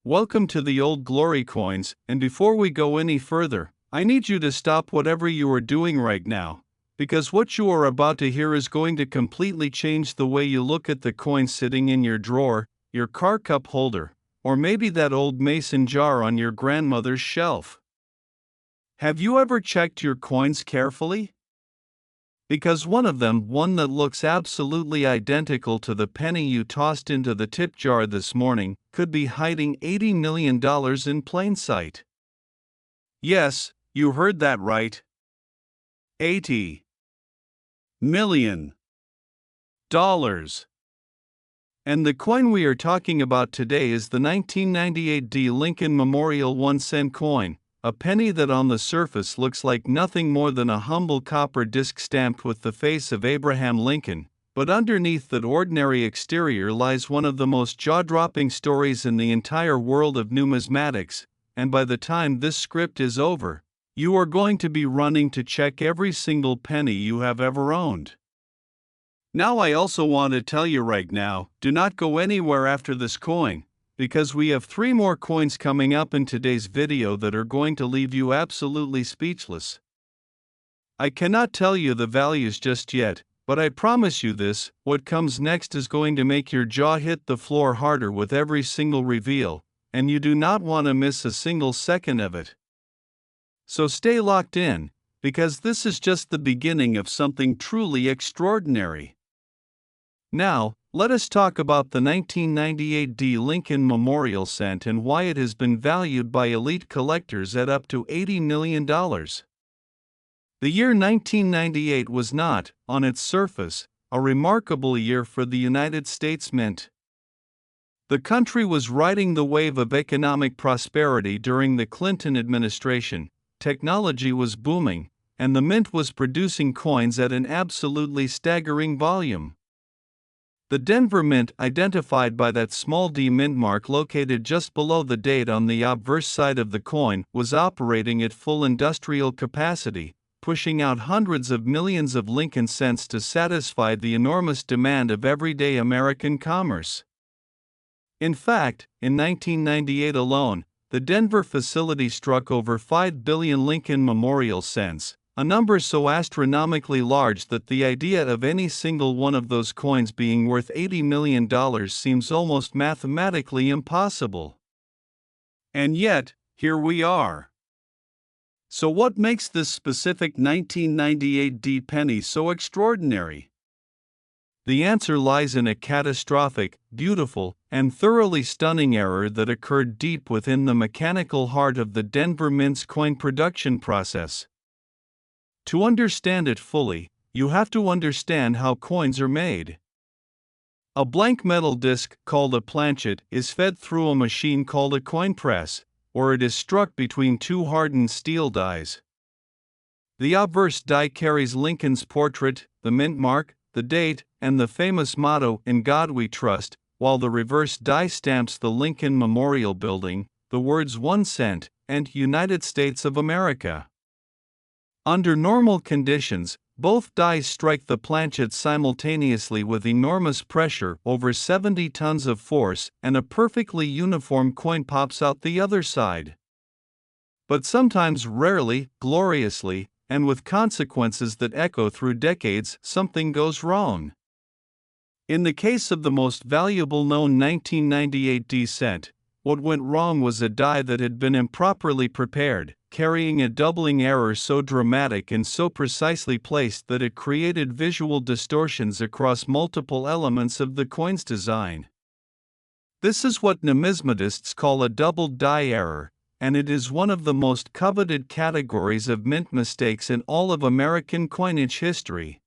Welcome to the Old Glory Coins, and before we go any further, I need you to stop whatever you are doing right now, because what you are about to hear is going to completely change the way you look at the coin sitting in your drawer, your car cup holder, or maybe that old mason jar on your grandmother's shelf. Have you ever checked your coins carefully? Because one that looks absolutely identical to the penny you tossed into the tip jar this morning, could be hiding $80 million in plain sight. Yes, you heard that right. $80 million. And the coin we are talking about today is the 1998 D. Lincoln Memorial 1-cent coin, a penny that on the surface looks like nothing more than a humble copper disc stamped with the face of Abraham Lincoln, but underneath that ordinary exterior lies one of the most jaw-dropping stories in the entire world of numismatics, and by the time this script is over, you are going to be running to check every single penny you have ever owned. Now I also want to tell you right now, do not go anywhere after this coin, because we have 3 more coins coming up in today's video that are going to leave you absolutely speechless. I cannot tell you the values just yet, but I promise you this, what comes next is going to make your jaw hit the floor harder with every single reveal, and you do not want to miss a single second of it. So stay locked in, because this is just the beginning of something truly extraordinary. Now, let us talk about the 1998 D. Lincoln Memorial Cent and why it has been valued by elite collectors at up to $80 million. The year 1998 was not, on its surface, a remarkable year for the United States Mint. The country was riding the wave of economic prosperity during the Clinton administration, technology was booming, and the Mint was producing coins at an absolutely staggering volume. The Denver Mint, identified by that small d mint mark located just below the date on the obverse side of the coin, was operating at full industrial capacity, pushing out hundreds of millions of Lincoln cents to satisfy the enormous demand of everyday American commerce. In fact, in 1998 alone, the Denver facility struck over 5 billion Lincoln Memorial cents, a number so astronomically large that the idea of any single one of those coins being worth $80 million seems almost mathematically impossible. And yet, here we are. So what makes this specific 1998 D penny so extraordinary? The answer lies in a catastrophic, beautiful, and thoroughly stunning error that occurred deep within the mechanical heart of the Denver Mint's coin production process. To understand it fully, you have to understand how coins are made. A blank metal disc, called a planchet, is fed through a machine called a coin press, or it is struck between 2 hardened steel dies. The obverse die carries Lincoln's portrait, the mint mark, the date, and the famous motto, "In God We Trust," while the reverse die stamps the Lincoln Memorial Building, the words 1 cent, and United States of America. Under normal conditions, both dies strike the planchet simultaneously with enormous pressure, over 70 tons of force, and a perfectly uniform coin pops out the other side. But sometimes, rarely, gloriously, and with consequences that echo through decades, something goes wrong. In the case of the most valuable known 1998 D cent, what went wrong was a die that had been improperly prepared, carrying a doubling error so dramatic and so precisely placed that it created visual distortions across multiple elements of the coin's design. This is what numismatists call a doubled die error, and it is one of the most coveted categories of mint mistakes in all of American coinage history.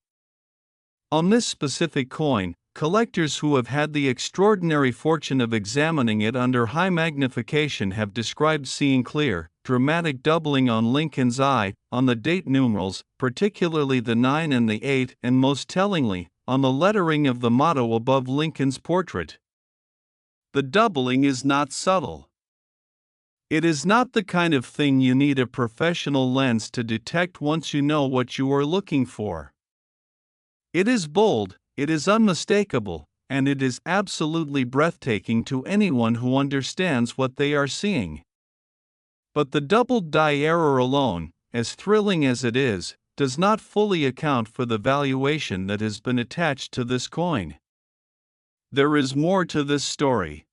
On this specific coin, collectors who have had the extraordinary fortune of examining it under high magnification have described seeing clear, dramatic doubling on Lincoln's eye, on the date numerals, particularly the 9 and the 8, and most tellingly, on the lettering of the motto above Lincoln's portrait. The doubling is not subtle. It is not the kind of thing you need a professional lens to detect once you know what you are looking for. It is bold, it is unmistakable, and it is absolutely breathtaking to anyone who understands what they are seeing. But the doubled die error alone, as thrilling as it is, does not fully account for the valuation that has been attached to this coin. There is more to this story.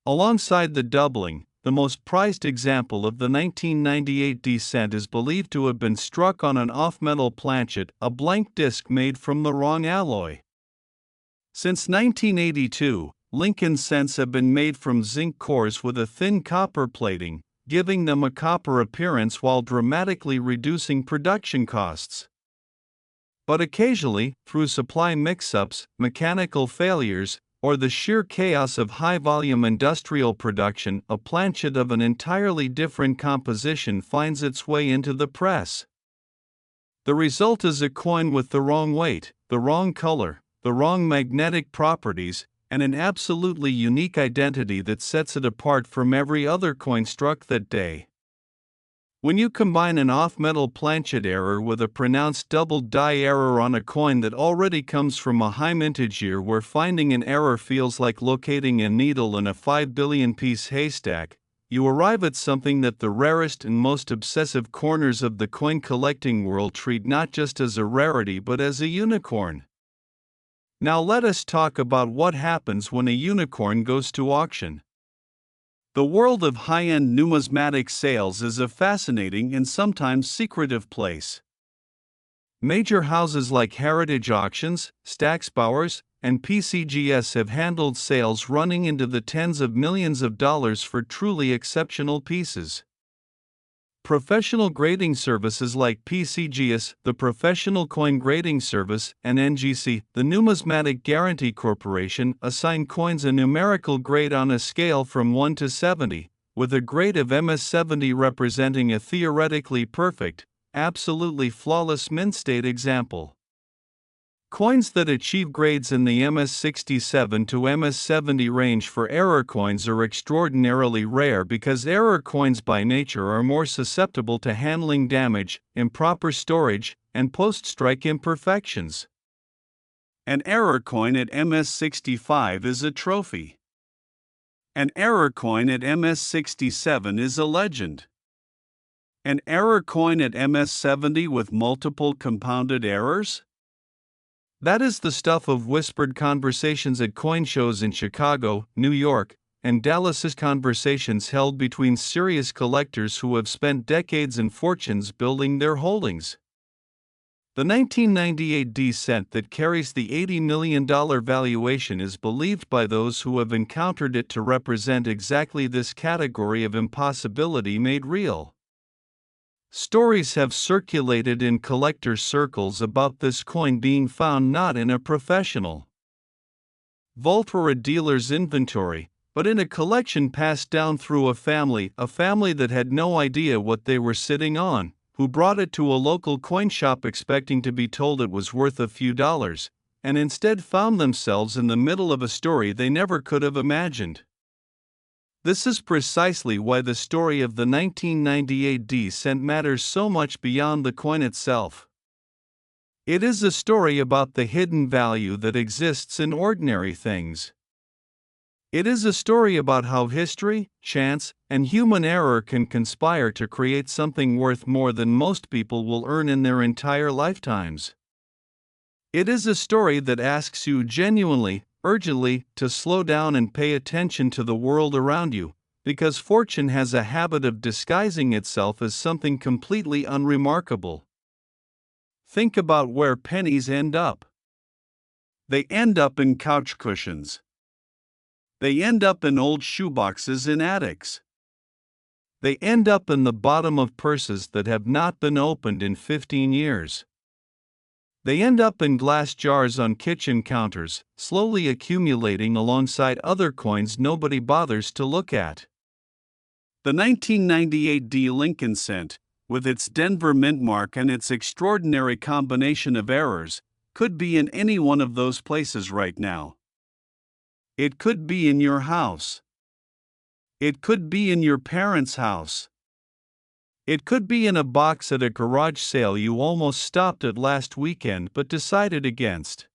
Alongside the doubling, the most prized example of the 1998 descent is believed to have been struck on an off-metal planchet, a blank disc made from the wrong alloy. Since 1982, Lincoln cents have been made from zinc cores with a thin copper plating, giving them a copper appearance while dramatically reducing production costs. But occasionally, through supply mix-ups, mechanical failures, or the sheer chaos of high-volume industrial production, a planchet of an entirely different composition finds its way into the press. The result is a coin with the wrong weight, the wrong color, the wrong magnetic properties, and an absolutely unique identity that sets it apart from every other coin struck that day. When you combine an off-metal planchet error with a pronounced doubled die error on a coin that already comes from a high mintage year where finding an error feels like locating a needle in a 5 billion piece haystack, you arrive at something that the rarest and most obsessive corners of the coin collecting world treat not just as a rarity but as a unicorn. Now let us talk about what happens when a unicorn goes to auction. The world of high-end numismatic sales is a fascinating and sometimes secretive place. Major houses like Heritage Auctions, Stack's Bowers, and PCGS have handled sales running into the tens of millions of dollars for truly exceptional pieces. Professional grading services like PCGS, the Professional Coin Grading Service, and NGC, the Numismatic Guarantee Corporation, assign coins a numerical grade on a scale from 1 to 70, with a grade of MS70 representing a theoretically perfect, absolutely flawless mint state example. Coins that achieve grades in the MS67 to MS70 range for error coins are extraordinarily rare because error coins by nature are more susceptible to handling damage, improper storage, and post-strike imperfections. An error coin at MS65 is a trophy. An error coin at MS67 is a legend. An error coin at MS70 with multiple compounded errors? That is the stuff of whispered conversations at coin shows in Chicago, New York, and Dallas's conversations held between serious collectors who have spent decades and fortunes building their holdings. The 1998 descent that carries the $80 million valuation is believed by those who have encountered it to represent exactly this category of impossibility made real. Stories have circulated in collector circles about this coin being found not in a professional vault or a dealer's inventory, but in a collection passed down through a family that had no idea what they were sitting on, who brought it to a local coin shop expecting to be told it was worth a few dollars, and instead found themselves in the middle of a story they never could have imagined. This is precisely why the story of the 1998 descent matters so much beyond the coin itself. It is a story about the hidden value that exists in ordinary things. It is a story about how history, chance, and human error can conspire to create something worth more than most people will earn in their entire lifetimes. It is a story that asks you genuinely, urgently, to slow down and pay attention to the world around you, because fortune has a habit of disguising itself as something completely unremarkable. Think about where pennies end up. They end up in couch cushions. They end up in old shoeboxes in attics. They end up in the bottom of purses that have not been opened in 15 years. They end up in glass jars on kitchen counters, slowly accumulating alongside other coins nobody bothers to look at. The 1998 D Lincoln cent, with its Denver mint mark and its extraordinary combination of errors, could be in any one of those places right now. It could be in your house. It could be in your parents' house. It could be in a box at a garage sale you almost stopped at last weekend but decided against.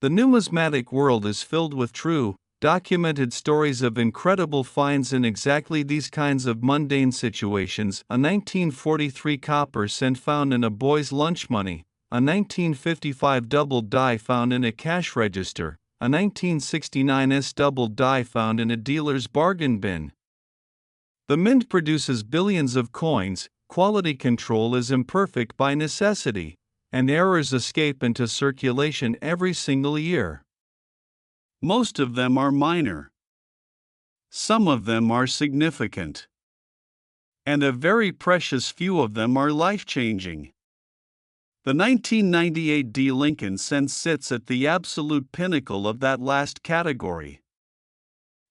The numismatic world is filled with true, documented stories of incredible finds in exactly these kinds of mundane situations. A 1943 copper cent found in a boy's lunch money, a 1955 double die found in a cash register, a 1969 double die found in a dealer's bargain bin. The mint produces billions of coins, quality control is imperfect by necessity, and errors escape into circulation every single year. Most of them are minor. Some of them are significant. And a very precious few of them are life-changing. The 1998 D. Lincoln cent sits at the absolute pinnacle of that last category.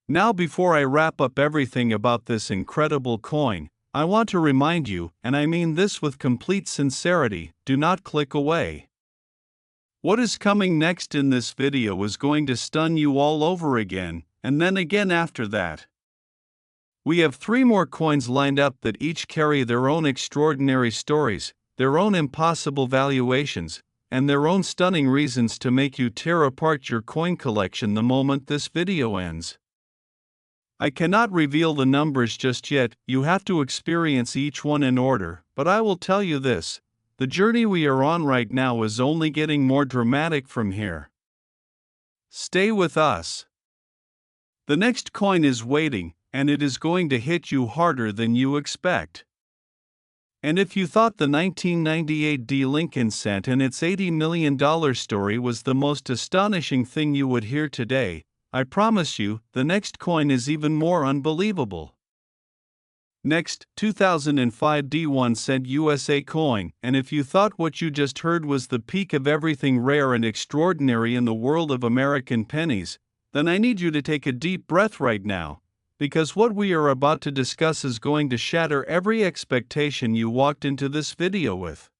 Now, before I wrap up everything about this incredible coin, I want to remind you, and I mean this with complete sincerity, do not click away. What is coming next in this video is going to stun you all over again, and then again after that. We have 3 more coins lined up that each carry their own extraordinary stories, their own impossible valuations, and their own stunning reasons to make you tear apart your coin collection the moment this video ends. I cannot reveal the numbers just yet, you have to experience each one in order, but I will tell you this, the journey we are on right now is only getting more dramatic from here. Stay with us. The next coin is waiting, and it is going to hit you harder than you expect. And if you thought the 1998 D. Lincoln cent and its $80 million story was the most astonishing thing you would hear today, I promise you, the next coin is even more unbelievable. Next, 2005 D1 cent USA coin, and if you thought what you just heard was the peak of everything rare and extraordinary in the world of American pennies, then I need you to take a deep breath right now, because what we are about to discuss is going to shatter every expectation you walked into this video with.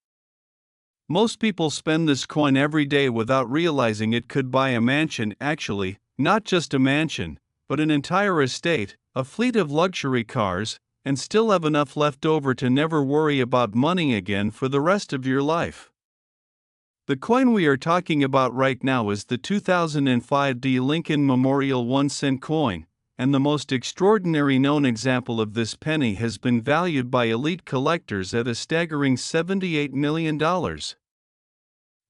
Most people spend this coin every day without realizing it could buy a mansion, actually, not just a mansion, but an entire estate, a fleet of luxury cars, and still have enough left over to never worry about money again for the rest of your life. The coin we are talking about right now is the 2005 D. Lincoln Memorial 1 cent coin, and the most extraordinary known example of this penny has been valued by elite collectors at a staggering $78 million.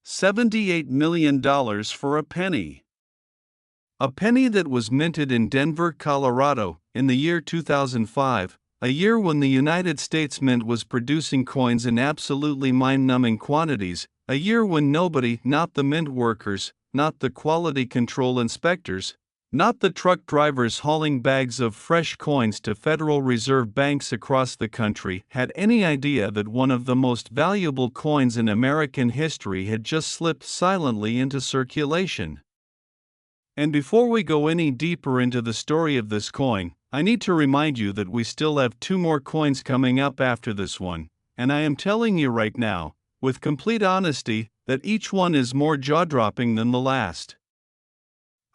$78 million for a penny. A penny that was minted in Denver, Colorado, in the year 2005, a year when the United States Mint was producing coins in absolutely mind-numbing quantities, a year when nobody, not the mint workers, not the quality control inspectors, not the truck drivers hauling bags of fresh coins to Federal Reserve banks across the country, had any idea that one of the most valuable coins in American history had just slipped silently into circulation. And before we go any deeper into the story of this coin, I need to remind you that we still have 2 more coins coming up after this one, and I am telling you right now, with complete honesty, that each one is more jaw-dropping than the last.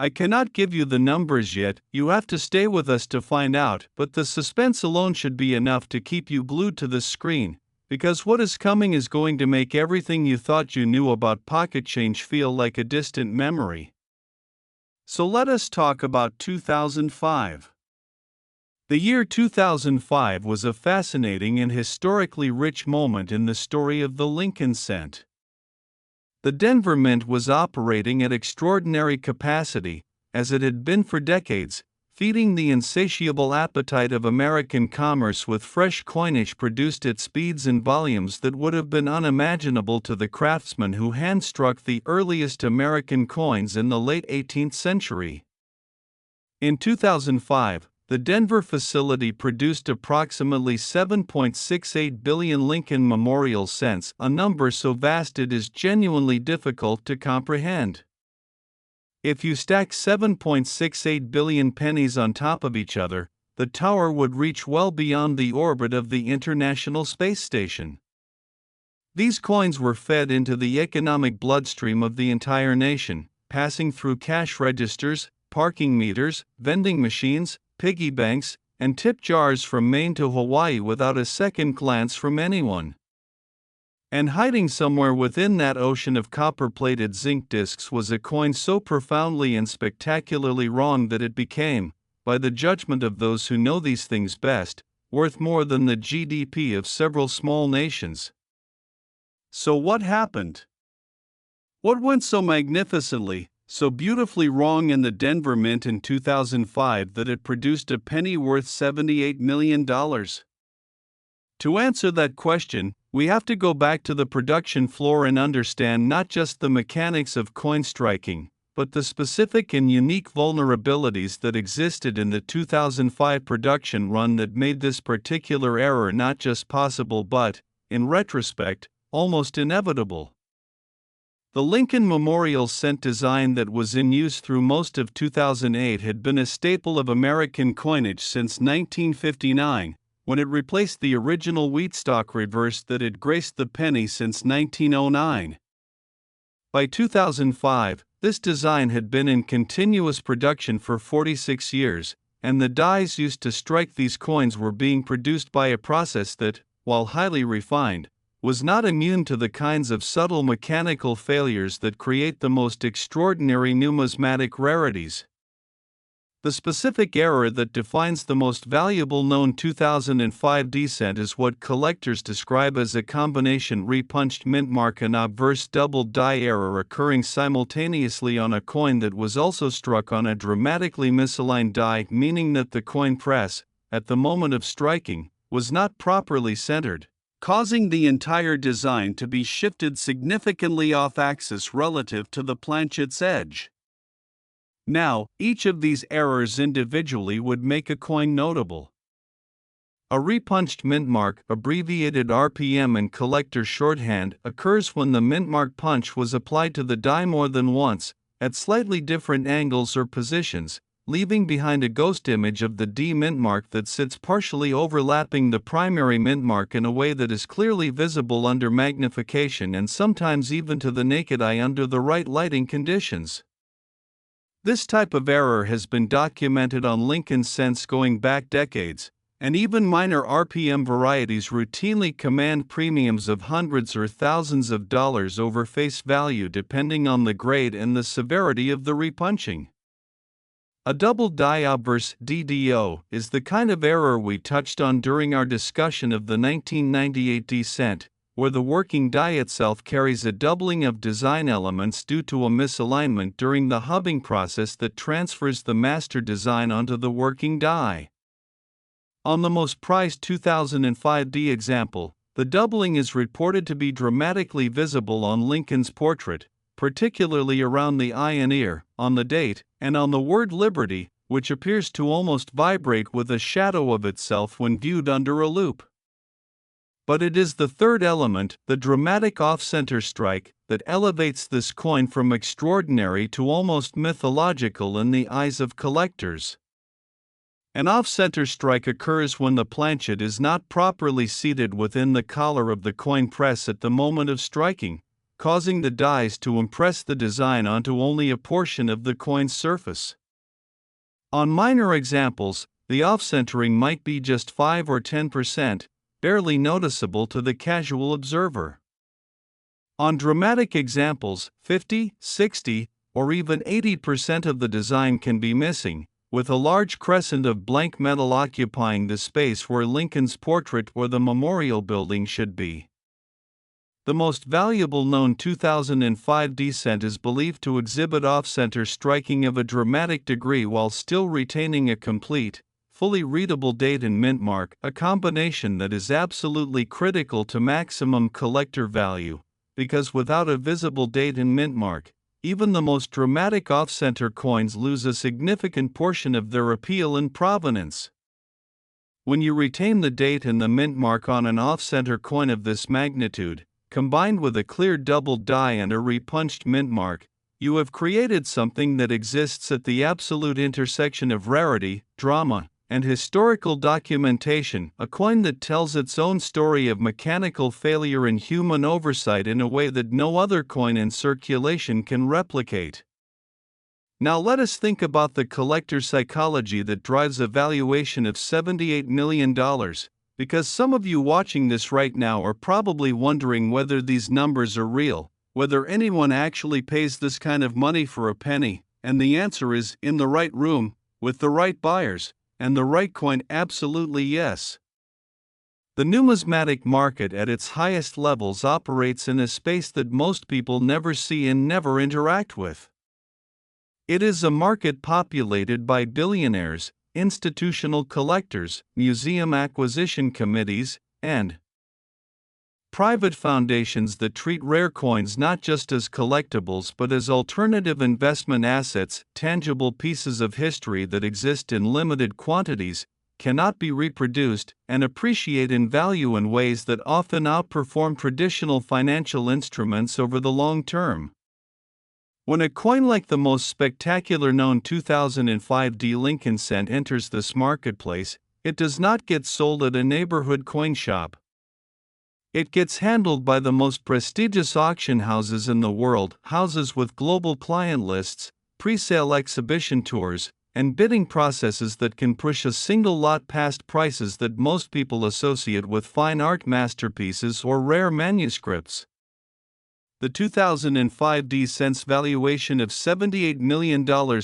I cannot give you the numbers yet, you have to stay with us to find out, but the suspense alone should be enough to keep you glued to the screen, because what is coming is going to make everything you thought you knew about pocket change feel like a distant memory. So let us talk about 2005. The year 2005 was a fascinating and historically rich moment in the story of the Lincoln cent. The Denver Mint was operating at extraordinary capacity, as it had been for decades, feeding the insatiable appetite of American commerce with fresh coinage produced at speeds and volumes that would have been unimaginable to the craftsmen who hand-struck the earliest American coins in the late 18th century. In 2005, the Denver facility produced approximately 7.68 billion Lincoln Memorial cents, a number so vast it is genuinely difficult to comprehend. If you stack 7.68 billion pennies on top of each other, the tower would reach well beyond the orbit of the International Space Station. These coins were fed into the economic bloodstream of the entire nation, passing through cash registers, parking meters, vending machines, piggy banks, and tip jars from Maine to Hawaii without a second glance from anyone. And hiding somewhere within that ocean of copper-plated zinc discs was a coin so profoundly and spectacularly wrong that it became, by the judgment of those who know these things best, worth more than the GDP of several small nations. So what happened? What went so magnificently, so beautifully wrong in the Denver Mint in 2005 that it produced a penny worth $78 million? To answer that question, we have to go back to the production floor and understand not just the mechanics of coin striking, but the specific and unique vulnerabilities that existed in the 2005 production run that made this particular error not just possible but, in retrospect, almost inevitable. The Lincoln Memorial cent design that was in use through most of 2008 had been a staple of American coinage since 1959, when it replaced the original wheat stock reverse that had graced the penny since 1909. By 2005, this design had been in continuous production for 46 years, and the dies used to strike these coins were being produced by a process that, while highly refined, was not immune to the kinds of subtle mechanical failures that create the most extraordinary numismatic rarities. The specific error that defines the most valuable known 2005 cent is what collectors describe as a combination repunched mint mark and obverse double die error occurring simultaneously on a coin that was also struck on a dramatically misaligned die, meaning that the coin press, at the moment of striking, was not properly centered, causing the entire design to be shifted significantly off-axis relative to the planchet's edge. Now, each of these errors individually would make a coin notable. A repunched mint mark, abbreviated RPM in collector shorthand, occurs when the mint mark punch was applied to the die more than once, at slightly different angles or positions, leaving behind a ghost image of the D mint mark that sits partially overlapping the primary mint mark in a way that is clearly visible under magnification and sometimes even to the naked eye under the right lighting conditions. This type of error has been documented on Lincoln cents going back decades, and even minor RPM varieties routinely command premiums of hundreds or thousands of dollars over face value depending on the grade and the severity of the repunching. A double die obverse DDO is the kind of error we touched on during our discussion of the 1998 D cent, where the working die itself carries a doubling of design elements due to a misalignment during the hubbing process that transfers the master design onto the working die. On the most prized 2005 D example, the doubling is reported to be dramatically visible on Lincoln's portrait, particularly around the eye and ear, on the date, and on the word Liberty, which appears to almost vibrate with a shadow of itself when viewed under a loupe. But it is the third element, the dramatic off-center strike, that elevates this coin from extraordinary to almost mythological in the eyes of collectors. An off-center strike occurs when the planchet is not properly seated within the collar of the coin press at the moment of striking, causing the dies to impress the design onto only a portion of the coin's surface. On minor examples, the off-centering might be just 5 or 10%, barely noticeable to the casual observer. On dramatic examples, 50, 60, or even 80% of the design can be missing, with a large crescent of blank metal occupying the space where Lincoln's portrait or the memorial building should be. The most valuable known 2005 D cent is believed to exhibit off-center striking of a dramatic degree while still retaining a complete, fully readable date and mint mark, a combination that is absolutely critical to maximum collector value, because without a visible date and mint mark, even the most dramatic off-center coins lose a significant portion of their appeal and provenance. When you retain the date and the mint mark on an off-center coin of this magnitude, combined with a clear double die and a repunched mint mark, you have created something that exists at the absolute intersection of rarity, drama, and historical documentation, a coin that tells its own story of mechanical failure and human oversight in a way that no other coin in circulation can replicate. Now let us think about the collector psychology that drives a valuation of $78 million, because some of you watching this right now are probably wondering whether these numbers are real, whether anyone actually pays this kind of money for a penny, and the answer is in the right room, with the right buyers, and the right coin, absolutely yes. The numismatic market at its highest levels operates in a space that most people never see and never interact with. It is a market populated by billionaires, institutional collectors, museum acquisition committees, and private foundations that treat rare coins not just as collectibles but as alternative investment assets, tangible pieces of history that exist in limited quantities, cannot be reproduced, and appreciate in value in ways that often outperform traditional financial instruments over the long term. When a coin like the most spectacular known 2005 D Lincoln cent enters this marketplace, it does not get sold at a neighborhood coin shop. It gets handled by the most prestigious auction houses in the world, houses with global client lists, pre-sale exhibition tours, and bidding processes that can push a single lot past prices that most people associate with fine art masterpieces or rare manuscripts. The 2005 D cent's valuation of $78 million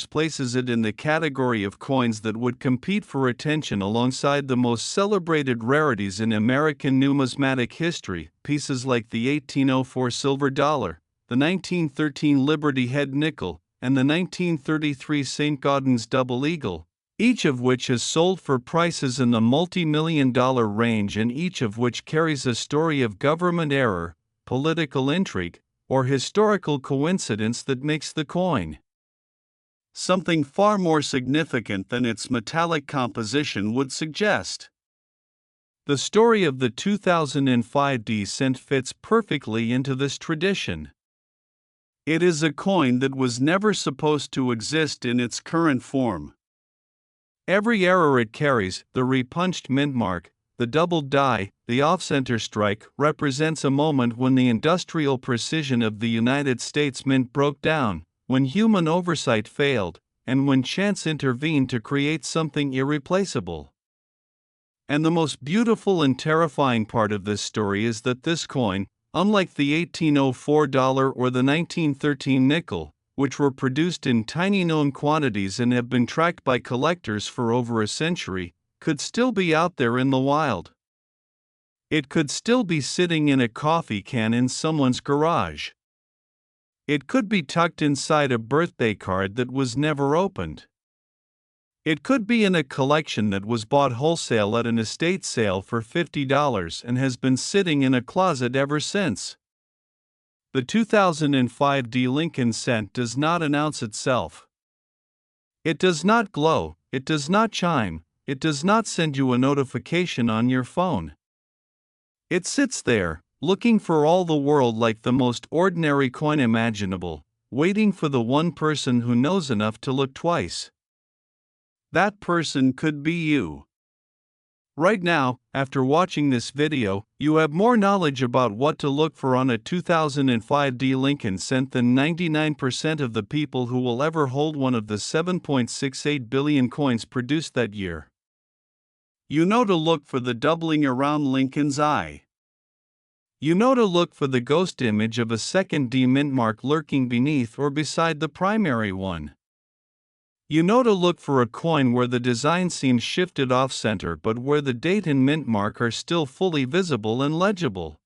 places it in the category of coins that would compete for attention alongside the most celebrated rarities in American numismatic history, pieces like the 1804 silver dollar, the 1913 Liberty Head nickel, and the 1933 St. Gaudens double eagle, each of which has sold for prices in the multi-million-dollar range and each of which carries a story of government error, political intrigue, or historical coincidence that makes the coin something far more significant than its metallic composition would suggest. The story of the 2005 D cent fits perfectly into this tradition. It is a coin that was never supposed to exist in its current form. Every error it carries, the repunched mint mark, the doubled die, the off-center strike, represents a moment when the industrial precision of the United States Mint broke down, when human oversight failed, and when chance intervened to create something irreplaceable. And the most beautiful and terrifying part of this story is that this coin, unlike the 1804 dollar or the 1913 nickel, which were produced in tiny known quantities and have been tracked by collectors for over a century, could still be out there in the wild. It could still be sitting in a coffee can in someone's garage. It could be tucked inside a birthday card that was never opened. It could be in a collection that was bought wholesale at an estate sale for $50 and has been sitting in a closet ever since. The 2005 D Lincoln cent does not announce itself. It does not glow, it does not chime, it does not send you a notification on your phone. It sits there, looking for all the world like the most ordinary coin imaginable, waiting for the one person who knows enough to look twice. That person could be you. Right now, after watching this video, you have more knowledge about what to look for on a 2005 D Lincoln cent than 99% of the people who will ever hold one of the 7.68 billion coins produced that year. You know to look for the doubling around Lincoln's eye. You know to look for the ghost image of a second D mint mark lurking beneath or beside the primary one. You know to look for a coin where the design seems shifted off-center but where the date and mint mark are still fully visible and legible.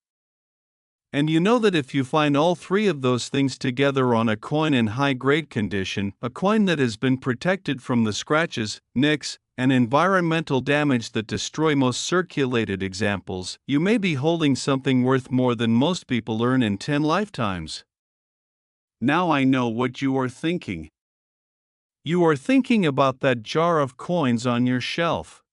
And you know that if you find all three of those things together on a coin in high-grade condition, a coin that has been protected from the scratches, nicks, and environmental damage that destroy most circulated examples, you may be holding something worth more than most people earn in 10 lifetimes. Now I know what you are thinking. You are thinking about that jar of coins on your shelf.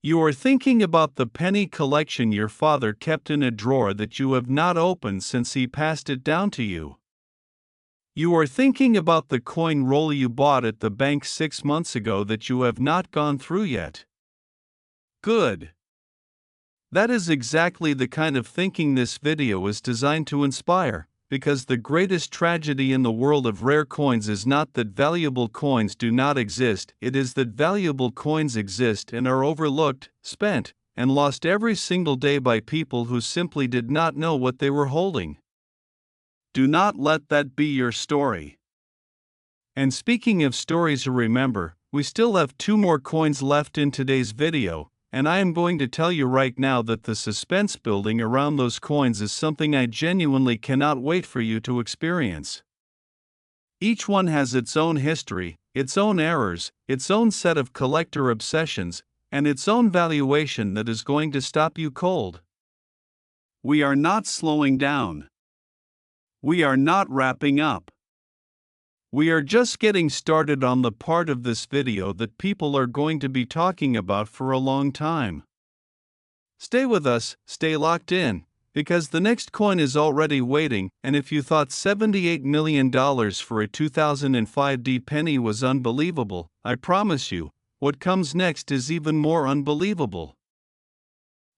You are thinking about the penny collection your father kept in a drawer that you have not opened since he passed it down to you. You are thinking about the coin roll you bought at the bank 6 months ago that you have not gone through yet. Good. That is exactly the kind of thinking this video is designed to inspire, because the greatest tragedy in the world of rare coins is not that valuable coins do not exist, it is that valuable coins exist and are overlooked, spent, and lost every single day by people who simply did not know what they were holding. Do not let that be your story. And speaking of stories to remember, we still have 2 more coins left in today's video, and I am going to tell you right now that the suspense building around those coins is something I genuinely cannot wait for you to experience. Each one has its own history, its own errors, its own set of collector obsessions, and its own valuation that is going to stop you cold. We are not slowing down. We are not wrapping up. We are just getting started on the part of this video that people are going to be talking about for a long time. Stay with us, stay locked in, because the next coin is already waiting, and if you thought $78 million for a 2005 D penny was unbelievable, I promise you, what comes next is even more unbelievable.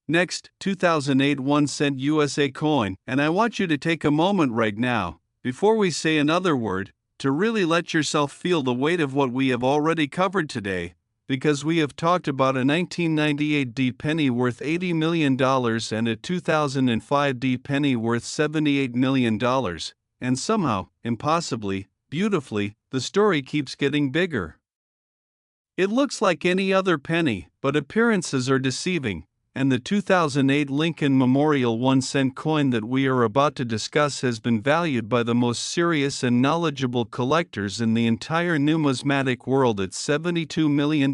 Next, 2008 1-cent USA coin, and I want you to take a moment right now, before we say another word, to really let yourself feel the weight of what we have already covered today, because we have talked about a 1998 D penny worth $80 million and a 2005 D penny worth $78 million, and somehow, impossibly, beautifully, the story keeps getting bigger. It looks like any other penny, but appearances are deceiving, and the 2008 Lincoln Memorial 1-cent coin that we are about to discuss has been valued by the most serious and knowledgeable collectors in the entire numismatic world at $72 million.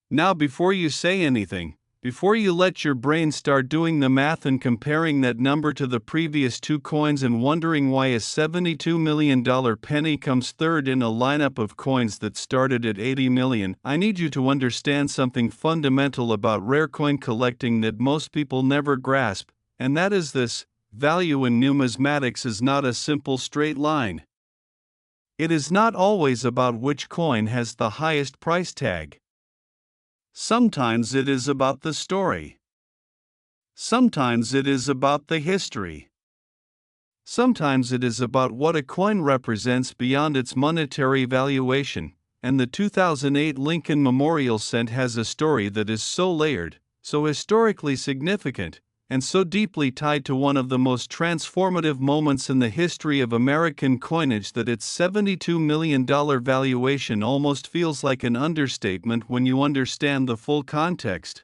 Now, before you say anything, before you let your brain start doing the math and comparing that number to the previous 2 coins and wondering why a $72 million penny comes third in a lineup of coins that started at $80 million, I need you to understand something fundamental about rare coin collecting that most people never grasp, and that is this: value in numismatics is not a simple straight line. It is not always about which coin has the highest price tag. Sometimes it is about the story. Sometimes it is about the history. Sometimes it is about what a coin represents beyond its monetary valuation, and the 2008 Lincoln Memorial cent has a story that is so layered, so historically significant, and so deeply tied to one of the most transformative moments in the history of American coinage that its $72 million valuation almost feels like an understatement when you understand the full context.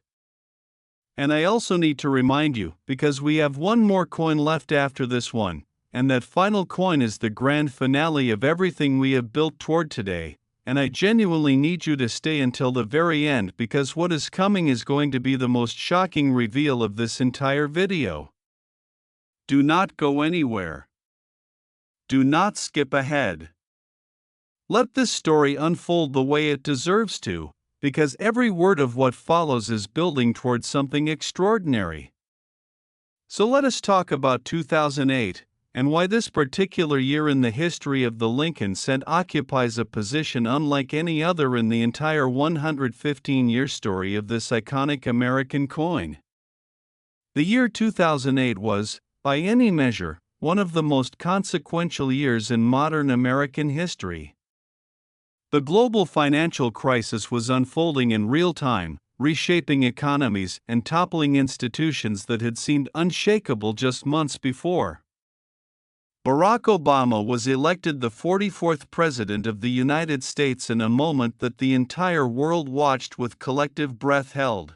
And I also need to remind you, because we have one more coin left after this one, and that final coin is the grand finale of everything we have built toward today, and I genuinely need you to stay until the very end because what is coming is going to be the most shocking reveal of this entire video. Do not go anywhere. Do not skip ahead. Let this story unfold the way it deserves to, because every word of what follows is building towards something extraordinary. So let us talk about 2008. And why this particular year in the history of the Lincoln cent occupies a position unlike any other in the entire 115-year story of this iconic American coin. The year 2008 was, by any measure, one of the most consequential years in modern American history. The global financial crisis was unfolding in real time, reshaping economies and toppling institutions that had seemed unshakable just months before. Barack Obama was elected the 44th President of the United States in a moment that the entire world watched with collective breath held.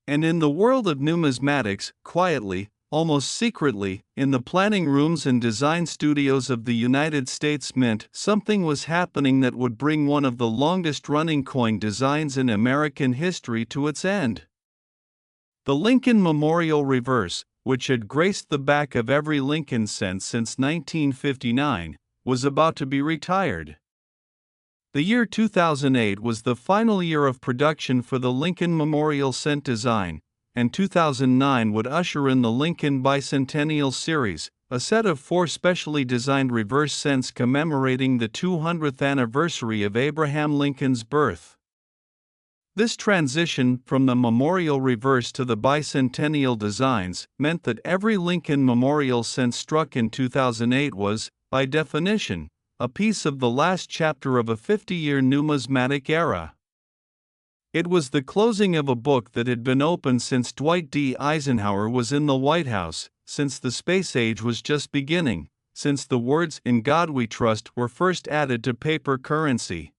And in the world of numismatics, quietly, almost secretly, in the planning rooms and design studios of the United States Mint, something was happening that would bring one of the longest-running coin designs in American history to its end. The Lincoln Memorial Reverse, which had graced the back of every Lincoln cent since 1959, was about to be retired. The year 2008 was the final year of production for the Lincoln Memorial cent design, and 2009 would usher in the Lincoln Bicentennial Series, a set of 4 specially designed reverse cents commemorating the 200th anniversary of Abraham Lincoln's birth. This transition from the Memorial Reverse to the Bicentennial designs meant that every Lincoln Memorial cent struck in 2008 was, by definition, a piece of the last chapter of a 50-year numismatic era. It was the closing of a book that had been open since Dwight D. Eisenhower was in the White House, since the space age was just beginning, since the words "In God We Trust" were first added to paper currency.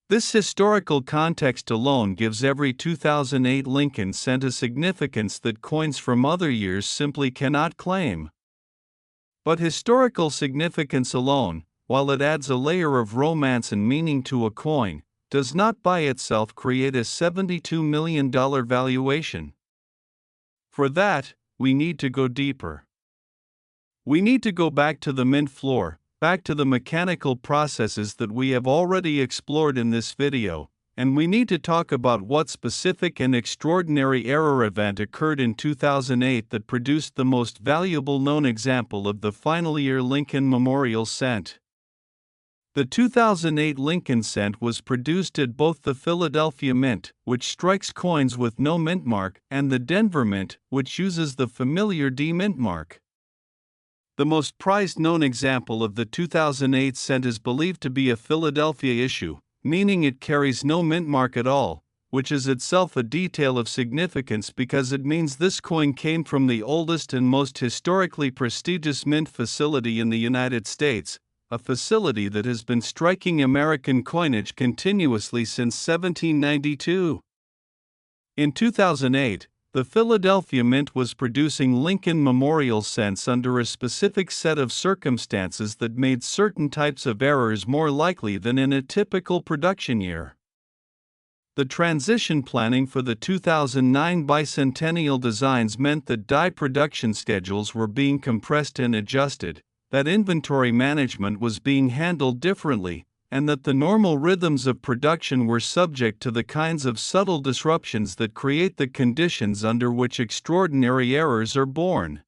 This historical context alone gives every 2008 Lincoln cent a significance that coins from other years simply cannot claim. But historical significance alone, while it adds a layer of romance and meaning to a coin, does not by itself create a $72 million valuation. For that, we need to go deeper. We need to go back to the mint floor, back to the mechanical processes that we have already explored in this video, and we need to talk about what specific and extraordinary error event occurred in 2008 that produced the most valuable known example of the final year Lincoln Memorial Cent. The 2008 Lincoln cent was produced at both the Philadelphia Mint, which strikes coins with no mint mark, and the Denver Mint, which uses the familiar D mint mark. The most prized known example of the 2008 cent is believed to be a Philadelphia issue, meaning it carries no mint mark at all, which is itself a detail of significance because it means this coin came from the oldest and most historically prestigious mint facility in the United States, a facility that has been striking American coinage continuously since 1792. In 2008, the Philadelphia Mint was producing Lincoln Memorial cents under a specific set of circumstances that made certain types of errors more likely than in a typical production year. The transition planning for the 2009 bicentennial designs meant that die production schedules were being compressed and adjusted, that inventory management was being handled differently, and that the normal rhythms of production were subject to the kinds of subtle disruptions that create the conditions under which extraordinary errors are born.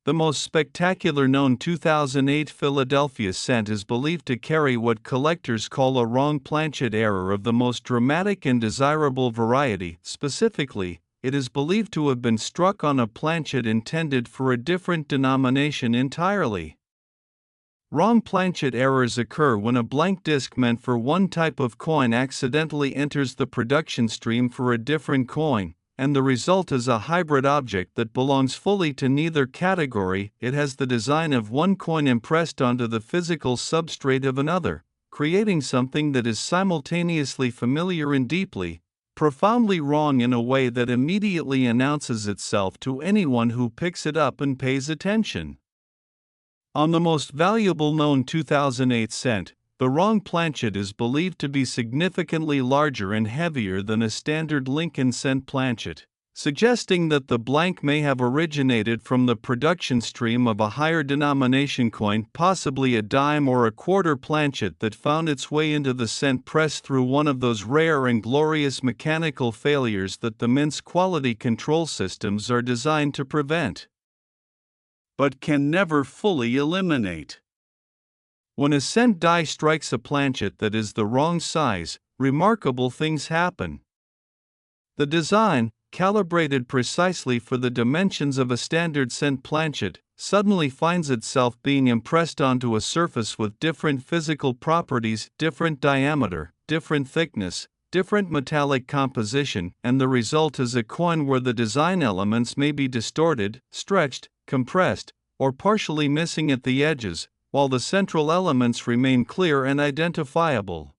The most spectacular known 2008 Philadelphia cent is believed to carry what collectors call a wrong planchet error of the most dramatic and desirable variety. Specifically, it is believed to have been struck on a planchet intended for a different denomination entirely. Wrong planchet errors occur when a blank disc meant for one type of coin accidentally enters the production stream for a different coin, and the result is a hybrid object that belongs fully to neither category. It has the design of one coin impressed onto the physical substrate of another, creating something that is simultaneously familiar and deeply, profoundly wrong in a way that immediately announces itself to anyone who picks it up and pays attention. On the most valuable known 2008 cent, the wrong planchet is believed to be significantly larger and heavier than a standard Lincoln cent planchet, suggesting that the blank may have originated from the production stream of a higher denomination coin, possibly a dime or a quarter planchet that found its way into the cent press through one of those rare and glorious mechanical failures that the mint's quality control systems are designed to prevent, but can never fully eliminate. When a cent die strikes a planchet that is the wrong size, remarkable things happen. The design, calibrated precisely for the dimensions of a standard cent planchet, suddenly finds itself being impressed onto a surface with different physical properties, different diameter, different thickness, different metallic composition, and the result is a coin where the design elements may be distorted, stretched, compressed, or partially missing at the edges, while the central elements remain clear and identifiable.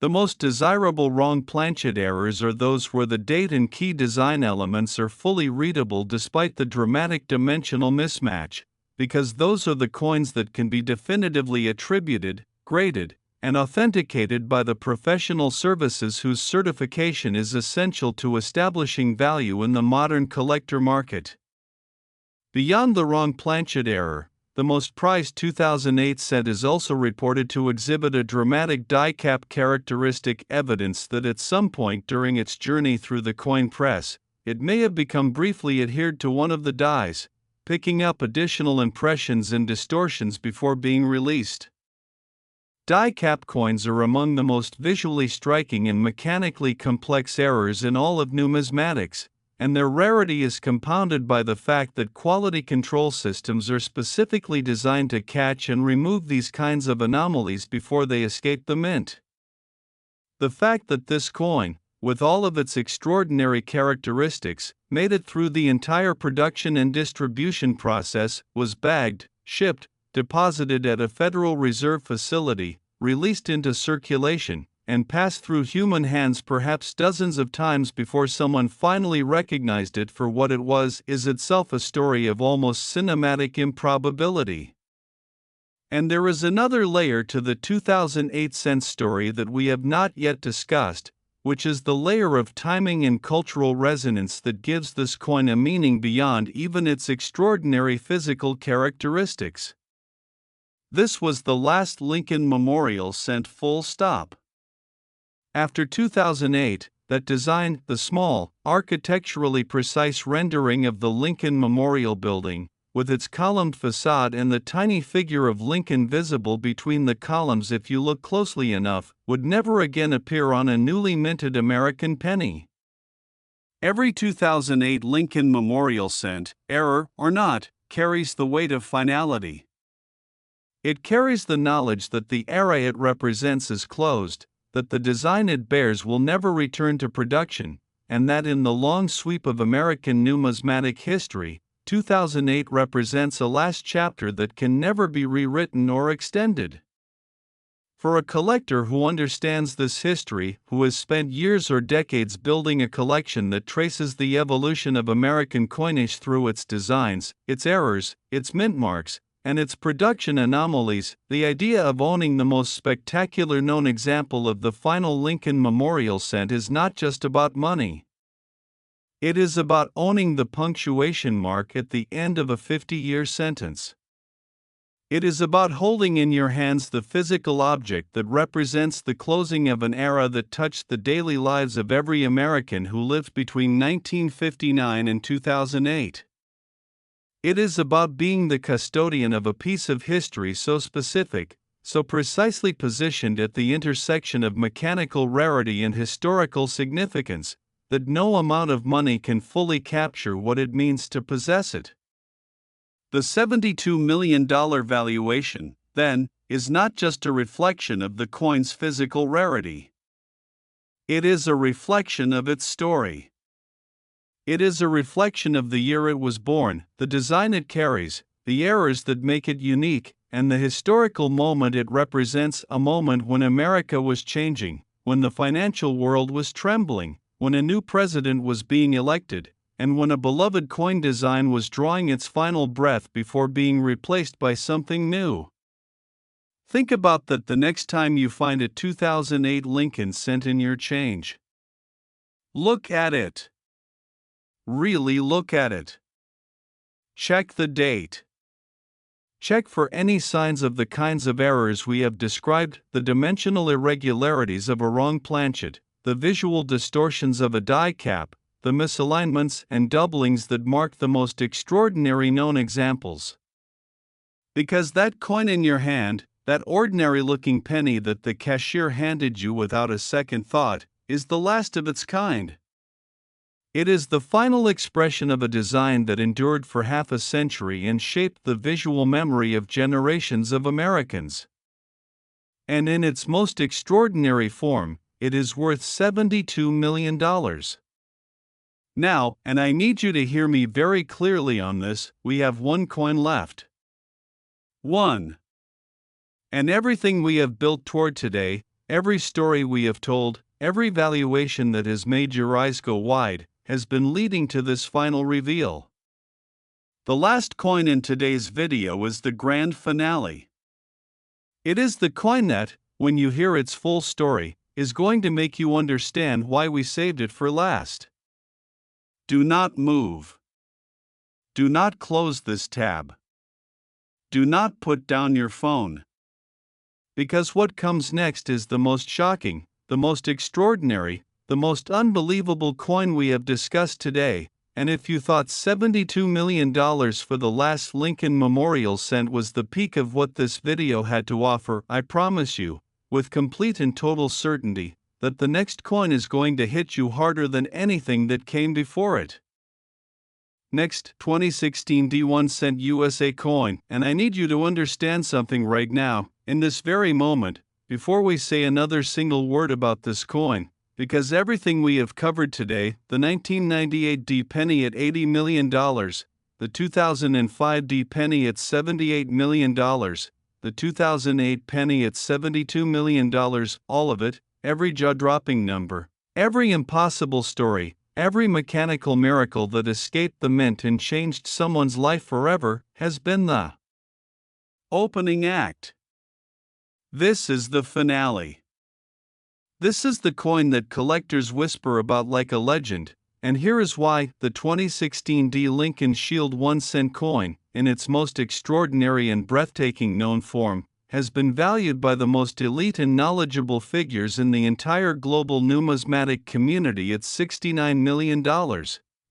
The most desirable wrong planchet errors are those where the date and key design elements are fully readable despite the dramatic dimensional mismatch, because those are the coins that can be definitively attributed, graded, and authenticated by the professional services whose certification is essential to establishing value in the modern collector market. Beyond the wrong planchet error, the most prized 2008 cent is also reported to exhibit a dramatic die cap characteristic, evidence that at some point during its journey through the coin press, it may have become briefly adhered to one of the dies, picking up additional impressions and distortions before being released. Die cap coins are among the most visually striking and mechanically complex errors in all of numismatics, and their rarity is compounded by the fact that quality control systems are specifically designed to catch and remove these kinds of anomalies before they escape the mint. The fact that this coin, with all of its extraordinary characteristics, made it through the entire production and distribution process, was bagged, shipped, deposited at a Federal Reserve facility, released into circulation, and passed through human hands perhaps dozens of times before someone finally recognized it for what it was, is itself a story of almost cinematic improbability. And there is another layer to the 2008 cent story that we have not yet discussed, which is the layer of timing and cultural resonance that gives this coin a meaning beyond even its extraordinary physical characteristics. This was the last Lincoln Memorial cent, full stop. After 2008, that design, the small, architecturally precise rendering of the Lincoln Memorial Building, with its columned facade and the tiny figure of Lincoln visible between the columns if you look closely enough, would never again appear on a newly minted American penny. Every 2008 Lincoln Memorial cent, error or not, carries the weight of finality. It carries the knowledge that the era it represents is closed, that the design it bears will never return to production, and that in the long sweep of American numismatic history, 2008 represents a last chapter that can never be rewritten or extended. For a collector who understands this history, who has spent years or decades building a collection that traces the evolution of American coinage through its designs, its errors, its mint marks, and its production anomalies, the idea of owning the most spectacular known example of the final Lincoln Memorial cent is not just about money. It is about owning the punctuation mark at the end of a 50-year sentence. It is about holding in your hands the physical object that represents the closing of an era that touched the daily lives of every American who lived between 1959 and 2008. It is about being the custodian of a piece of history so specific, so precisely positioned at the intersection of mechanical rarity and historical significance, that no amount of money can fully capture what it means to possess it. The $72 million valuation, then, is not just a reflection of the coin's physical rarity. It is a reflection of its story. It is a reflection of the year it was born, the design it carries, the errors that make it unique, and the historical moment it represents, a moment when America was changing, when the financial world was trembling, when a new president was being elected, and when a beloved coin design was drawing its final breath before being replaced by something new. Think about that the next time you find a 2008 Lincoln cent in your change. Look at it. Really look at it. Check the date. Check for any signs of the kinds of errors we have described, the dimensional irregularities of a wrong planchet, the visual distortions of a die cap, the misalignments and doublings that mark the most extraordinary known examples. Because that coin in your hand, that ordinary-looking penny that the cashier handed you without a second thought, is the last of its kind. It is the final expression of a design that endured for half a century and shaped the visual memory of generations of Americans. And in its most extraordinary form, it is worth $72 million. Now, and I need you to hear me very clearly on this, we have one coin left. 1. And everything we have built toward today, every story we have told, every valuation that has made your eyes go wide, has been leading to this final reveal. The last coin in today's video is the grand finale. It is the coin that, when you hear its full story, is going to make you understand why we saved it for last. Do not move. Do not close this tab. Do not put down your phone. Because what comes next is the most shocking, the most extraordinary, the most unbelievable coin we have discussed today, and if you thought $72 million for the last Lincoln Memorial cent was the peak of what this video had to offer, I promise you, with complete and total certainty, that the next coin is going to hit you harder than anything that came before it. Next, 2016 D1 cent USA coin, and I need you to understand something right now, in this very moment. before we say another single word about this coin, because everything we have covered today, the 1998 D penny at $80 million, the 2005 D penny at $78 million, the 2008 penny at $72 million, all of it, every jaw-dropping number, every impossible story, every mechanical miracle that escaped the mint and changed someone's life forever, has been the opening act. This is the finale. This is the coin that collectors whisper about like a legend, and here is why: the 2016 D Lincoln Shield 1-cent coin, in its most extraordinary and breathtaking known form, has been valued by the most elite and knowledgeable figures in the entire global numismatic community at $69 million.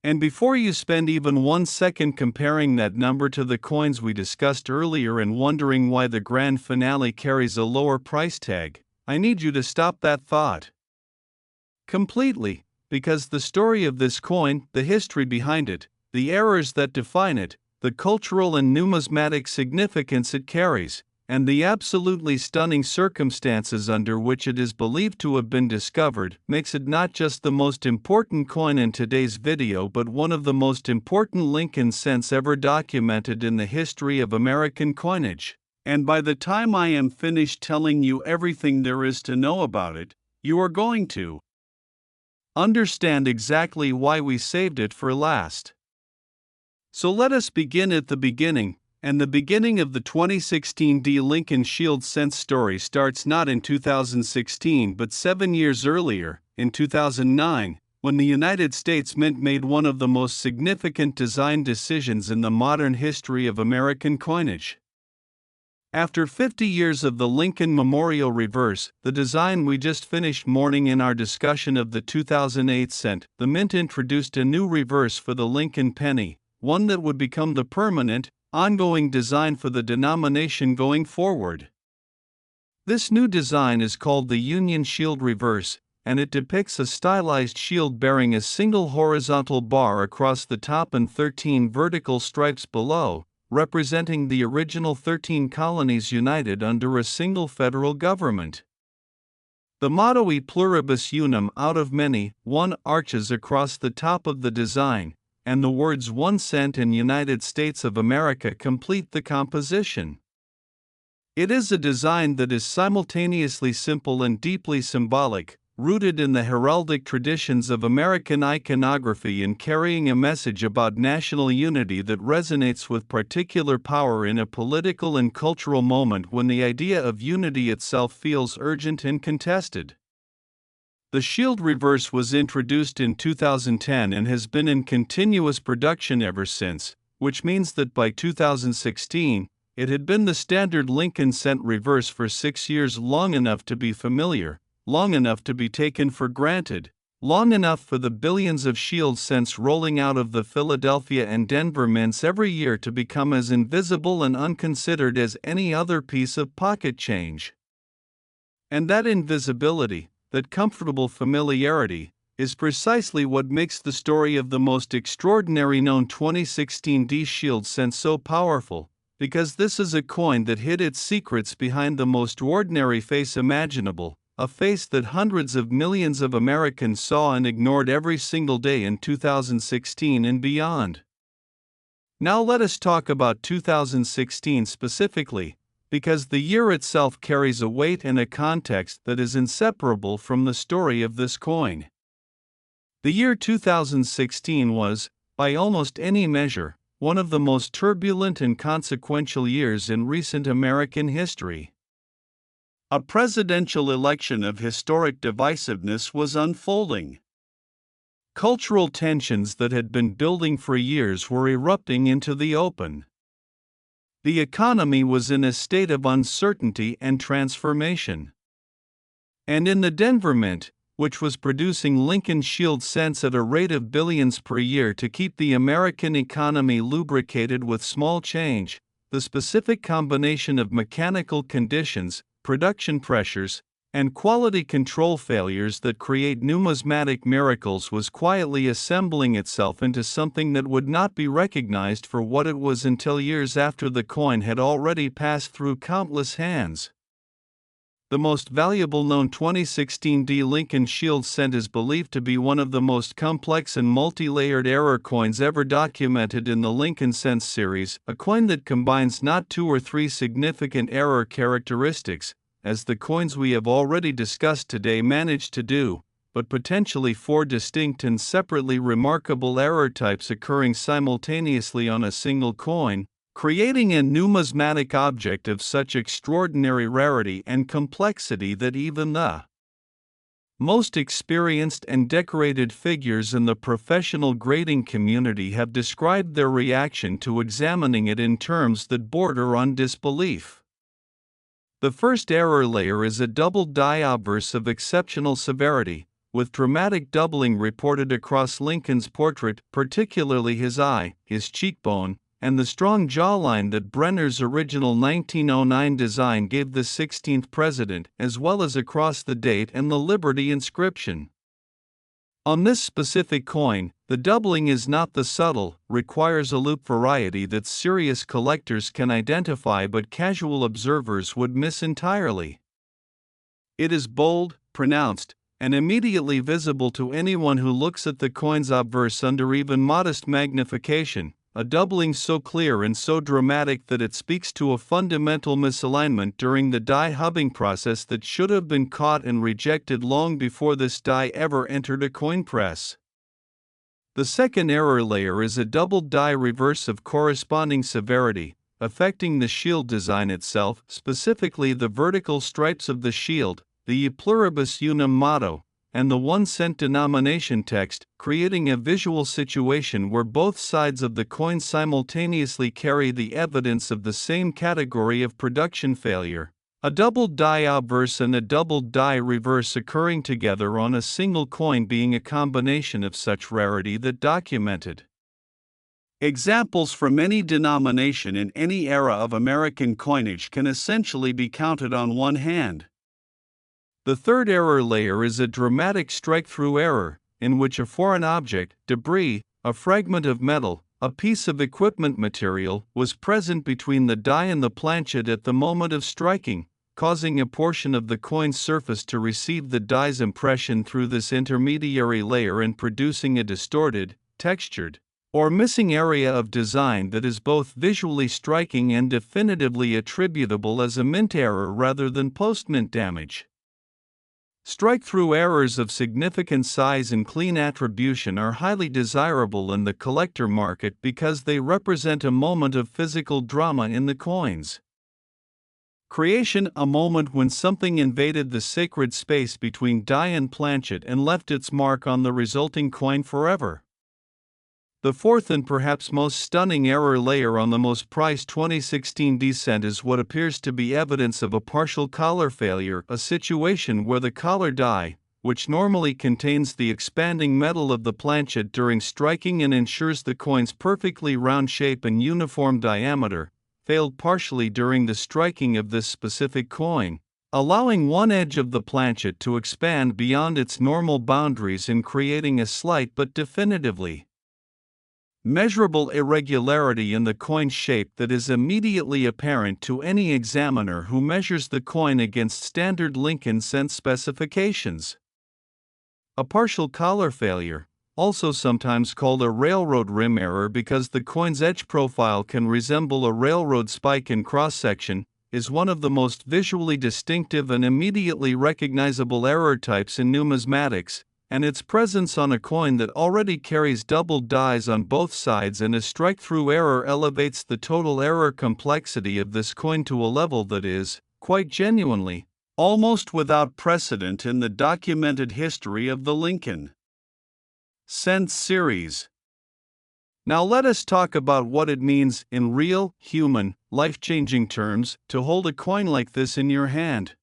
And before you spend even 1 second comparing that number to the coins we discussed earlier and wondering why the grand finale carries a lower price tag, I need you to stop that thought completely, because the story of this coin, the history behind it, the errors that define it, the cultural and numismatic significance it carries, and the absolutely stunning circumstances under which it is believed to have been discovered, makes it not just the most important coin in today's video but one of the most important Lincoln cents ever documented in the history of American coinage. And by the time I am finished telling you everything there is to know about it, you are going to understand exactly why we saved it for last. So let us begin at the beginning, and the beginning of the 2016 D Lincoln Shield cents story starts not in 2016 but 7 years earlier, in 2009, when the United States Mint made one of the most significant design decisions in the modern history of American coinage. After 50 years of the Lincoln Memorial Reverse, the design we just finished mourning in our discussion of the 2008 cent, the Mint introduced a new reverse for the Lincoln penny, one that would become the permanent, ongoing design for the denomination going forward. This new design is called the Union Shield Reverse, and it depicts a stylized shield bearing a single horizontal bar across the top and 13 vertical stripes below, representing the original 13 colonies united under a single federal government. The motto E pluribus unum, out of many, one, arches across the top of the design, and the words 1 cent and United States of America complete the composition. It is a design that is simultaneously simple and deeply symbolic, rooted in the heraldic traditions of American iconography and carrying a message about national unity that resonates with particular power in a political and cultural moment when the idea of unity itself feels urgent and contested. The Shield Reverse was introduced in 2010 and has been in continuous production ever since, which means that by 2016, it had been the standard Lincoln cent reverse for 6 years, long enough to be familiar, long enough to be taken for granted, long enough for the billions of Shield cents rolling out of the Philadelphia and Denver mints every year to become as invisible and unconsidered as any other piece of pocket change. And that invisibility, that comfortable familiarity, is precisely what makes the story of the most extraordinary known 2016 D Shield cent so powerful, because this is a coin that hid its secrets behind the most ordinary face imaginable, a face that hundreds of millions of Americans saw and ignored every single day in 2016 and beyond. Now let us talk about 2016 specifically, because the year itself carries a weight and a context that is inseparable from the story of this coin. The year 2016 was, by almost any measure, one of the most turbulent and consequential years in recent American history. A presidential election of historic divisiveness was unfolding. Cultural tensions that had been building for years were erupting into the open. The economy was in a state of uncertainty and transformation. And in the Denver Mint, which was producing Lincoln Shield cents at a rate of billions per year to keep the American economy lubricated with small change, the specific combination of mechanical conditions, production pressures, and quality control failures that create numismatic miracles was quietly assembling itself into something that would not be recognized for what it was until years after the coin had already passed through countless hands. The most valuable known 2016 D Lincoln Shield cent is believed to be one of the most complex and multi-layered error coins ever documented in the Lincoln Cents series, a coin that combines not 2 or 3 significant error characteristics, as the coins we have already discussed today manage to do, but potentially 4 distinct and separately remarkable error types occurring simultaneously on a single coin, creating a numismatic object of such extraordinary rarity and complexity that even the most experienced and decorated figures in the professional grading community have described their reaction to examining it in terms that border on disbelief. The first error layer is a doubled die obverse of exceptional severity, with dramatic doubling reported across Lincoln's portrait, particularly his eye, his cheekbone, and the strong jawline that Brenner's original 1909 design gave the 16th president, as well as across the date and the Liberty inscription. On this specific coin, the doubling is not the subtle, requires a loop variety that serious collectors can identify but casual observers would miss entirely. It is bold, pronounced, and immediately visible to anyone who looks at the coin's obverse under even modest magnification, a doubling so clear and so dramatic that it speaks to a fundamental misalignment during the die hubbing process that should have been caught and rejected long before this die ever entered a coin press. The second error layer is a doubled die reverse of corresponding severity, affecting the shield design itself, specifically the vertical stripes of the shield, the E pluribus unum motto, and the 1-cent denomination text, creating a visual situation where both sides of the coin simultaneously carry the evidence of the same category of production failure, a doubled die obverse and a doubled die reverse occurring together on a single coin being a combination of such rarity that documented examples from any denomination in any era of American coinage can essentially be counted on one hand. The third error layer is a dramatic strike-through error, in which a foreign object, debris, a fragment of metal, a piece of equipment material, was present between the die and the planchet at the moment of striking, causing a portion of the coin's surface to receive the die's impression through this intermediary layer and producing a distorted, textured, or missing area of design that is both visually striking and definitively attributable as a mint error rather than post-mint damage. Strike-through errors of significant size and clean attribution are highly desirable in the collector market because they represent a moment of physical drama in the coins creation, a moment when something invaded the sacred space between die and planchet and left its mark on the resulting coin forever. The fourth and perhaps most stunning error layer on the most prized 2016 D cent is what appears to be evidence of a partial collar failure, a situation where the collar die, which normally contains the expanding metal of the planchet during striking and ensures the coin's perfectly round shape and uniform diameter, failed partially during the striking of this specific coin, allowing one edge of the planchet to expand beyond its normal boundaries and creating a slight but definitively measurable irregularity in the coin's shape that is immediately apparent to any examiner who measures the coin against standard Lincoln cent specifications. A partial collar failure, also sometimes called a railroad rim error because the coin's edge profile can resemble a railroad spike in cross-section, is one of the most visually distinctive and immediately recognizable error types in numismatics, and its presence on a coin that already carries doubled dies on both sides and a strike-through error elevates the total error complexity of this coin to a level that is, quite genuinely, almost without precedent in the documented history of the Lincoln Cents series. Now let us talk about what it means, in real, human, life-changing terms, to hold a coin like this in your hand.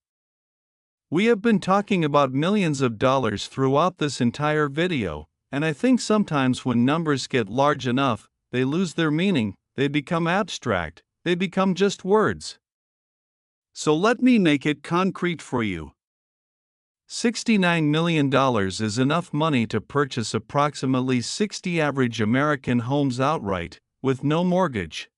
We have been talking about millions of dollars throughout this entire video, and I think sometimes when numbers get large enough, they lose their meaning, they become abstract, they become just words. So let me make it concrete for you. $69 million is enough money to purchase approximately 60 average American homes outright, with no mortgage.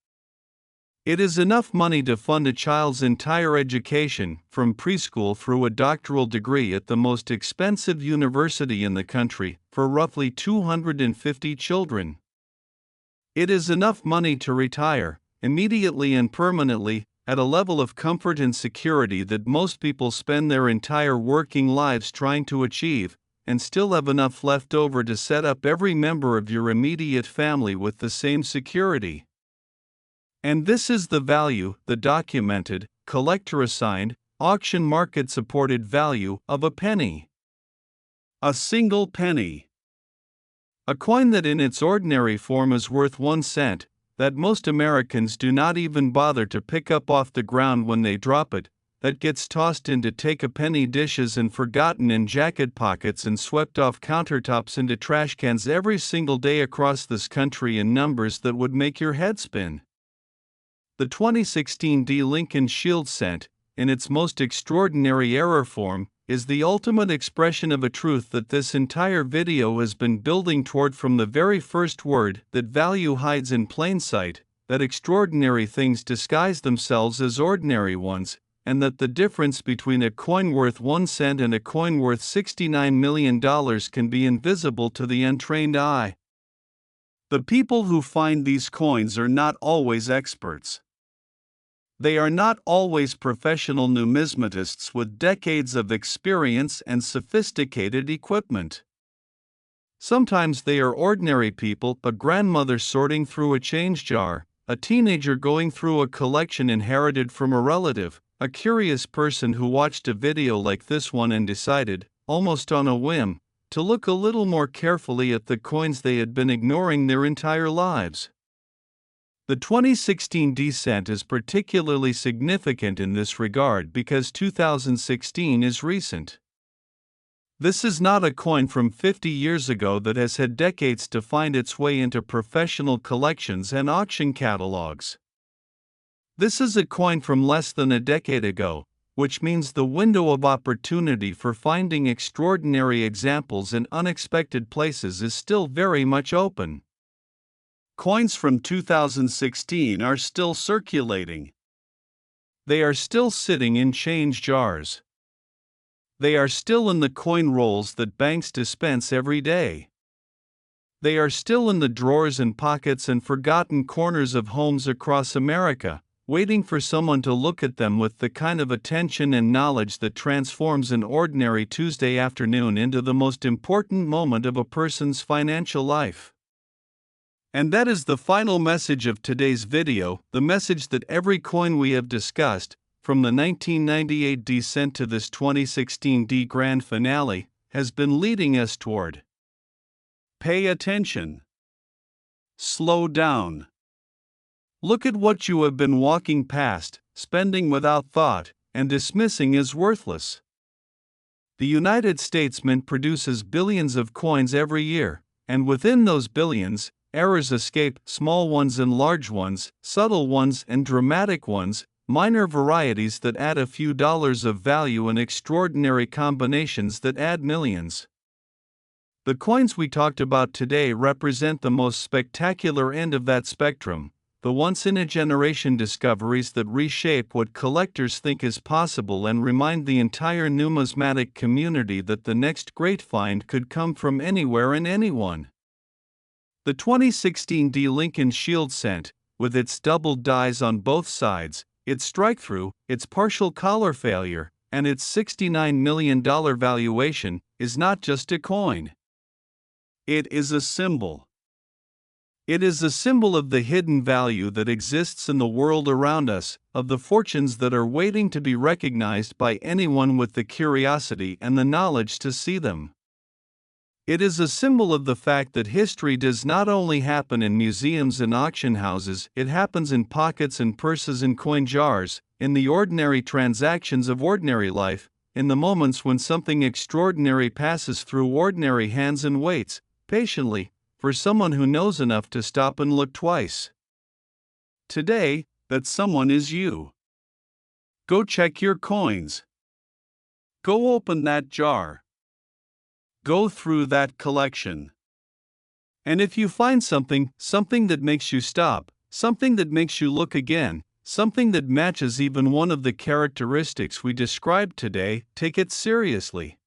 It is enough money to fund a child's entire education, from preschool through a doctoral degree at the most expensive university in the country, for roughly 250 children. It is enough money to retire, immediately and permanently, at a level of comfort and security that most people spend their entire working lives trying to achieve, and still have enough left over to set up every member of your immediate family with the same security. And this is the value, the documented, collector-assigned, auction market-supported value of a penny. A single penny. A coin that in its ordinary form is worth 1 cent, that most Americans do not even bother to pick up off the ground when they drop it, that gets tossed into take-a-penny dishes and forgotten in jacket pockets and swept off countertops into trash cans every single day across this country in numbers that would make your head spin. The 2016 Lincoln Shield cent, in its most extraordinary error form, is the ultimate expression of a truth that this entire video has been building toward from the very first word, that value hides in plain sight, that extraordinary things disguise themselves as ordinary ones, and that the difference between a coin worth 1 cent and a coin worth $69 million can be invisible to the untrained eye. The people who find these coins are not always experts. They are not always professional numismatists with decades of experience and sophisticated equipment. Sometimes they are ordinary people, a grandmother sorting through a change jar, a teenager going through a collection inherited from a relative, a curious person who watched a video like this one and decided, almost on a whim, to look a little more carefully at the coins they had been ignoring their entire lives. The 2016 cent is particularly significant in this regard because 2016 is recent. This is not a coin from 50 years ago that has had decades to find its way into professional collections and auction catalogs. This is a coin from less than a decade ago, which means the window of opportunity for finding extraordinary examples in unexpected places is still very much open. Coins from 2016 are still circulating. They are still sitting in change jars. They are still in the coin rolls that banks dispense every day. They are still in the drawers and pockets and forgotten corners of homes across America, waiting for someone to look at them with the kind of attention and knowledge that transforms an ordinary Tuesday afternoon into the most important moment of a person's financial life. And that is the final message of today's video, the message that every coin we have discussed, from the 1998 descent to this 2016 grand finale, has been leading us toward. Pay attention. Slow down. Look at what you have been walking past, spending without thought, and dismissing as worthless. The United States Mint produces billions of coins every year, and within those billions, errors escape, small ones and large ones, subtle ones and dramatic ones, minor varieties that add a few dollars of value and extraordinary combinations that add millions. The coins we talked about today represent the most spectacular end of that spectrum, the once-in-a-generation discoveries that reshape what collectors think is possible and remind the entire numismatic community that the next great find could come from anywhere and anyone. The 2016 Lincoln Shield cent, with its doubled dies on both sides, its strike-through, its partial collar failure, and its $69 million valuation, is not just a coin. It is a symbol. It is a symbol of the hidden value that exists in the world around us, of the fortunes that are waiting to be recognized by anyone with the curiosity and the knowledge to see them. It is a symbol of the fact that history does not only happen in museums and auction houses, it happens in pockets and purses and coin jars, in the ordinary transactions of ordinary life, in the moments when something extraordinary passes through ordinary hands and waits, patiently, for someone who knows enough to stop and look twice. Today, that someone is you. Go check your coins. Go open that jar. Go through that collection. And if you find something that makes you stop, something that makes you look again, Something that matches even one of the characteristics we described today. Take it seriously.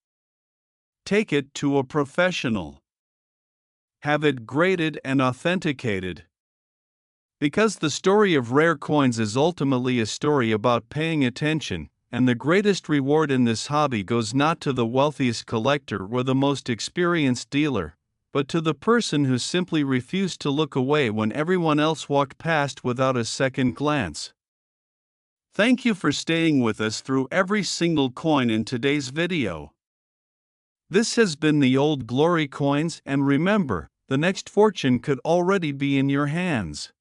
Take it to a professional. Have it graded and authenticated. Because the story of rare coins is ultimately a story about paying attention, and the greatest reward in this hobby goes not to the wealthiest collector or the most experienced dealer, but to the person who simply refused to look away when everyone else walked past without a second glance. Thank you for staying with us through every single coin in today's video. This has been the Old Glory Coins, and remember, the next fortune could already be in your hands.